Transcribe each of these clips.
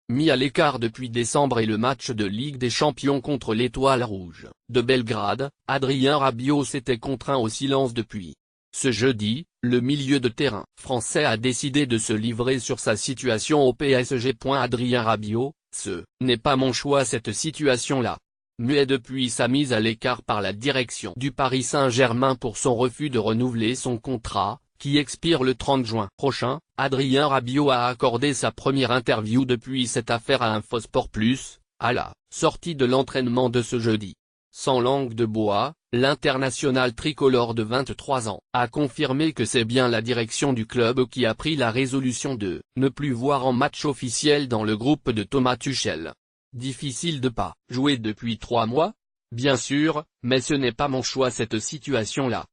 mis à l'écart depuis décembre et le match de Ligue des Champions contre l'Étoile Rouge de Belgrade, Adrien Rabiot s'était contraint au silence depuis. Ce jeudi, le milieu de terrain français a décidé de se livrer sur sa situation au PSG. Adrien Rabiot, ce n'est pas mon choix cette situation-là. Muet depuis sa mise à l'écart par la direction du Paris Saint-Germain pour son refus de renouveler son contrat, qui expire le 30 juin prochain, Adrien Rabiot a accordé sa première interview depuis cette affaire à InfoSport Plus, à la sortie de l'entraînement de ce jeudi. Sans langue de bois, l'international tricolore de 23 ans a confirmé que c'est bien la direction du club qui a pris la résolution de ne plus voir en match officiel dans le groupe de Thomas Tuchel. Difficile de pas jouer depuis 3 mois? Bien sûr, mais ce n'est pas mon choix cette situation-là.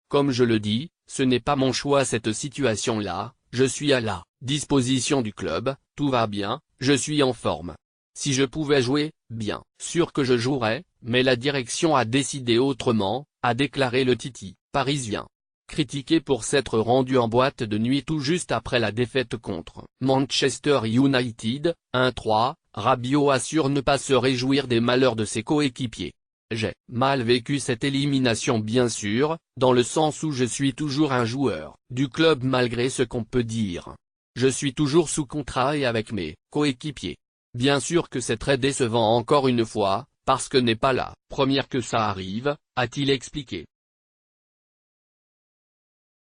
Comme je le dis, ce n'est pas mon choix cette situation-là, je suis à la disposition du club, tout va bien, je suis en forme. Si je pouvais jouer, bien sûr que je jouerais, mais la direction a décidé autrement, a déclaré le Titi parisien. Critiqué pour s'être rendu en boîte de nuit tout juste après la défaite contre Manchester United, 1-3, Rabiot assure ne pas se réjouir des malheurs de ses coéquipiers. J'ai mal vécu cette élimination bien sûr, dans le sens où je suis toujours un joueur du club malgré ce qu'on peut dire. Je suis toujours sous contrat et avec mes coéquipiers. Bien sûr que c'est très décevant encore une fois, parce que n'est pas la première que ça arrive, a-t-il expliqué.